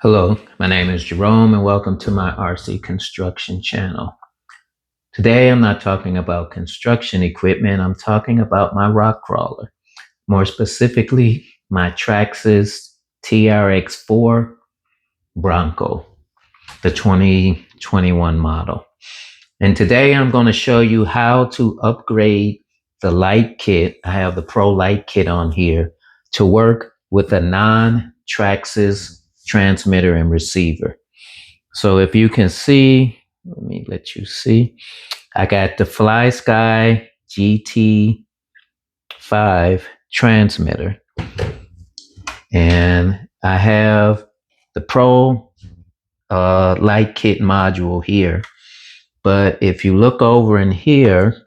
Hello, my name is Jerome and welcome to my RC construction channel. Today I'm not talking about construction equipment, I'm talking about my rock crawler. More specifically, my Traxxas TRX4 Bronco, the 2021 model. And today I'm going to show you how to upgrade the light kit. I have the Pro light kit on here to work with a non-Traxxas transmitter and receiver. So if you can see, let me let you see, I got the FlySky GT5 transmitter, and I have the Pro light kit module here. But if you look over in here,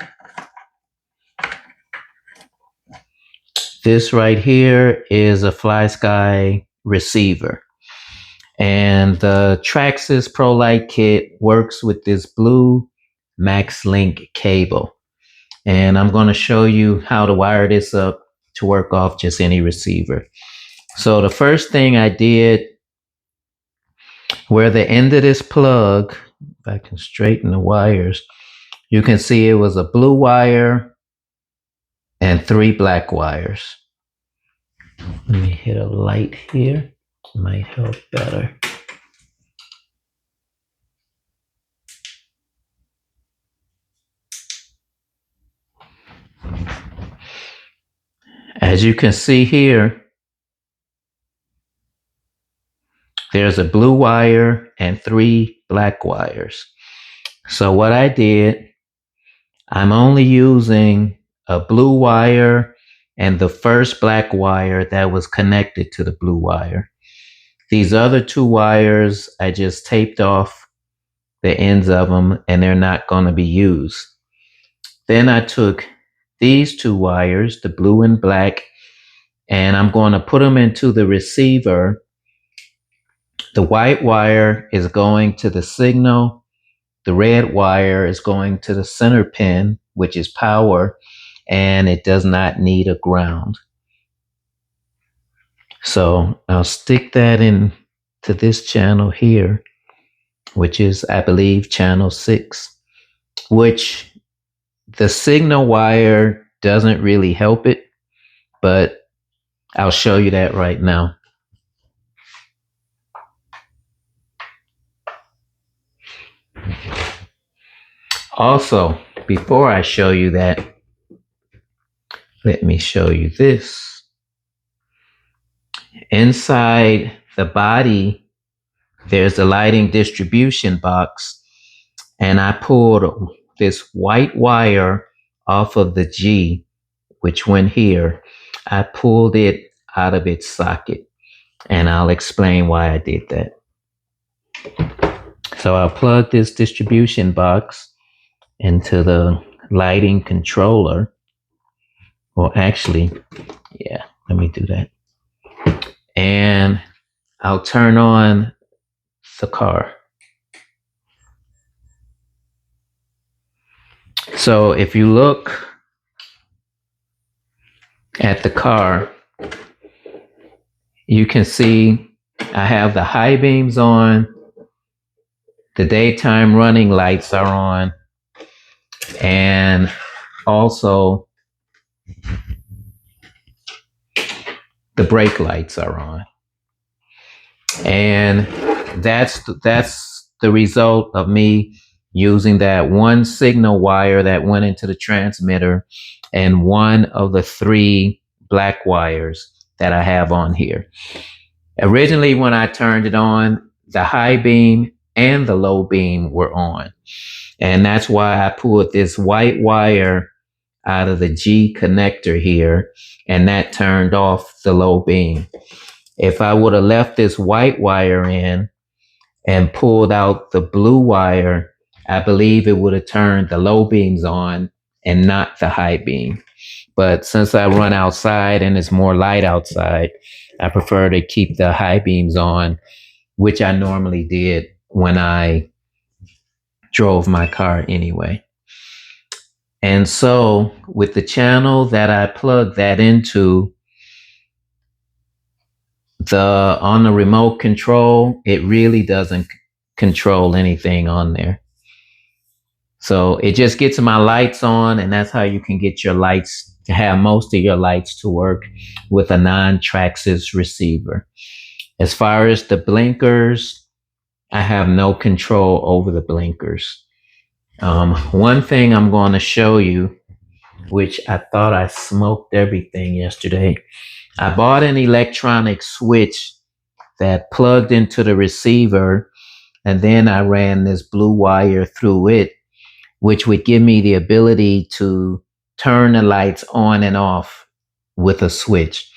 this right here is a FlySky receiver. And the Traxxas Pro Light Kit works with this blue MaxLink cable. And I'm going to show you how to wire this up to work off just any receiver. So the first thing I did, where the end of this plug, if I can straighten the wires, you can see it was a blue wire and 3 black wires. Let me hit a light here. Might help better. As you can see here, there's a blue wire and 3 black wires. So what I did, I'm only using a blue wire and the first black wire that was connected to the blue wire. These other 2 wires, I just taped off the ends of them and they're not going to be used. Then I took these 2 wires, the blue and black, and I'm going to put them into the receiver. The white wire is going to the signal. The red wire is going to the center pin, which is power, and it does not need a ground. So I'll stick that in to this channel here, which is, I believe, channel 6, which the signal wire doesn't really help it, but I'll show you that right now. Also, before I show you that, let me show you this. Inside the body, there's a lighting distribution box, and I pulled this white wire off of the G, which went here. I pulled it out of its socket, and I'll explain why I did that. So I'll plug this distribution box into the lighting controller. Well, actually, yeah, let me do that. And I'll turn on the car. So if you look at the car, you can see I have the high beams on, the daytime running lights are on, and also the brake lights are on. And that's the result of me using that 1 signal wire that went into the transmitter and 1 of the 3 black wires that I have on here. Originally, when I turned it on, the high beam and the low beam were on. And that's why I pulled this white wire out of the G connector here, and that turned off the low beam. If I would have left this white wire in and pulled out the blue wire, I believe it would have turned the low beams on and not the high beam. But since I run outside and it's more light outside, I prefer to keep the high beams on, which I normally did when I drove my car anyway. And so with the channel that I plugged that into, on the remote control, it really doesn't control anything on there. So it just gets my lights on, and that's how you can get your lights to have most of your lights to work with a non-Traxxas receiver. As far as the blinkers, I have no control over the blinkers. One thing I'm going to show you, which I thought I smoked everything yesterday. I bought an electronic switch that plugged into the receiver, and then I ran this blue wire through it, which would give me the ability to turn the lights on and off with a switch.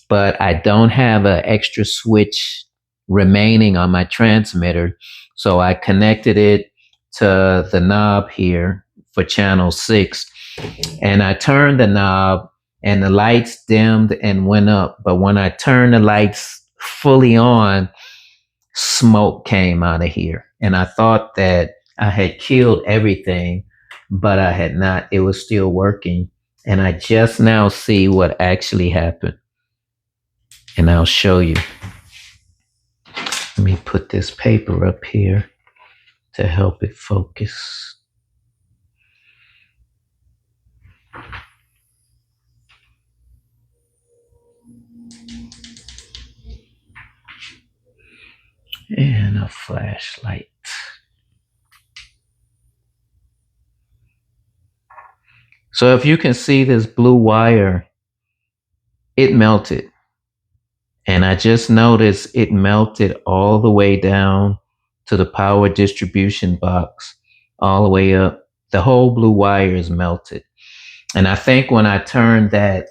But I don't have an extra switch remaining on my transmitter, so I connected it to the knob here for channel 6, and I turned the knob and the lights dimmed and went up. But when I turned the lights fully on, smoke came out of here, and I thought that I had killed everything, but I had not. It was still working, and I just now see what actually happened, and I'll show you. Let me put this paper up here to help it focus. And a flashlight. So if you can see this blue wire, it melted. And I just noticed it melted all the way down to the power distribution box, all the way up. The whole blue wire is melted. And I think when I turned the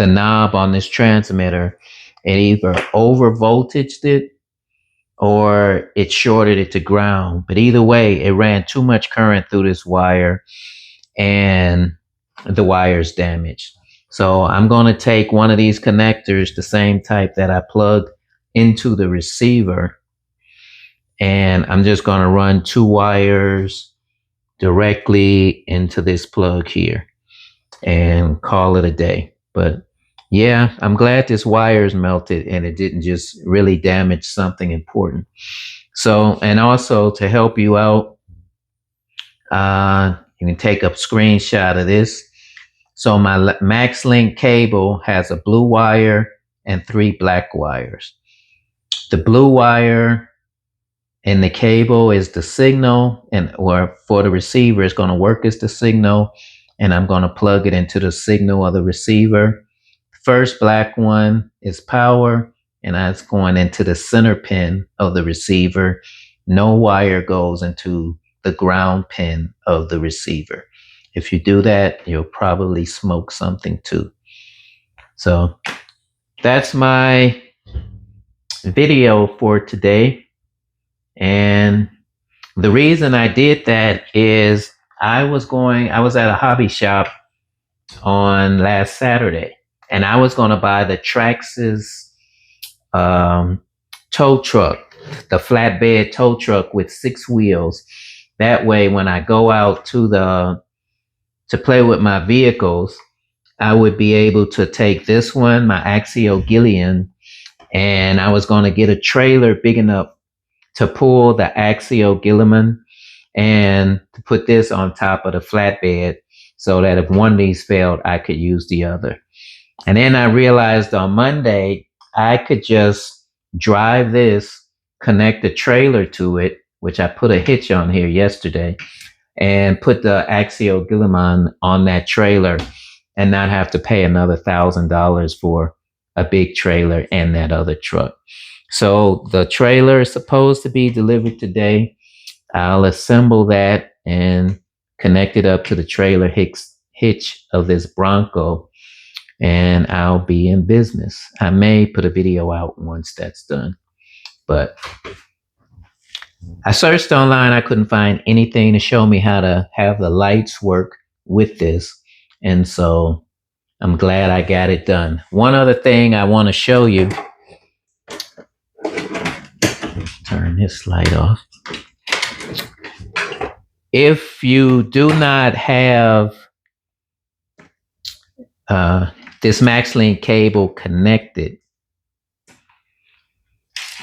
knob on this transmitter, it either over voltaged it or it shorted it to ground. But either way, it ran too much current through this wire and the wire's damaged. So I'm going to take one of these connectors, the same type that I plugged into the receiver, and I'm just going to run 2 wires directly into this plug here and call it a day. But yeah, I'm glad this wire is melted and it didn't just really damage something important. So, and also to help you out, you can take a screenshot of this. So my MaxLink cable has a blue wire and 3 black wires. The blue wire in the cable is the signal, and or for the receiver, it's going to work as the signal, and I'm going to plug it into the signal of the receiver. First black one is power, and that's going into the center pin of the receiver. No wire goes into the ground pin of the receiver. If you do that, you'll probably smoke something too. So that's my video for today. And the reason I did that is I was at a hobby shop on last Saturday, and I was going to buy the Traxxas tow truck, the flatbed tow truck with 6 wheels. That way, when I go out to play with my vehicles, I would be able to take this one, my Axial Gillian, and I was going to get a trailer big enough to pull the Axial Gilliman and to put this on top of the flatbed so that if one of these failed, I could use the other. And then I realized on Monday, I could just drive this, connect the trailer to it, which I put a hitch on here yesterday, and put the Axial Gilliman on that trailer and not have to pay another $1,000 for a big trailer and that other truck. So the trailer is supposed to be delivered today. I'll assemble that and connect it up to the trailer hitch of this Bronco, and I'll be in business. I may put a video out once that's done, but I searched online. I couldn't find anything to show me how to have the lights work with this. And so I'm glad I got it done. One other thing I want to show you. Turn this light off. If you do not have this MaxLink cable connected,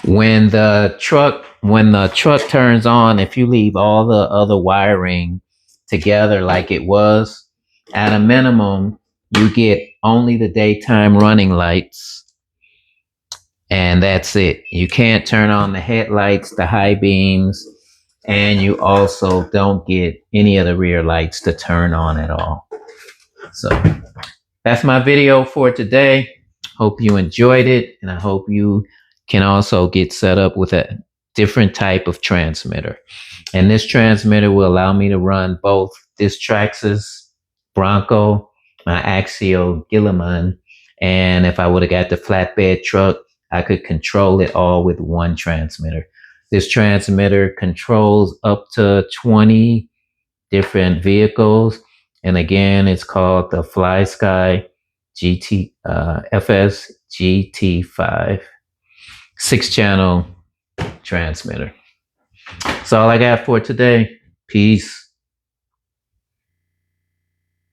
When the truck turns on, if you leave all the other wiring together like it was, at a minimum, you get only the daytime running lights, and that's it. You can't turn on the headlights, the high beams, and you also don't get any of the rear lights to turn on at all. So that's my video for today. Hope you enjoyed it, and I hope you can also get set up with a different type of transmitter. And this transmitter will allow me to run both this Traxxas Bronco, my Axial Gilliman, and if I would have got the flatbed truck, I could control it all with one transmitter. This transmitter controls up to 20 different vehicles. And again, it's called the FlySky FS GT5 6-channel transmitter. That's all I got for today. Peace.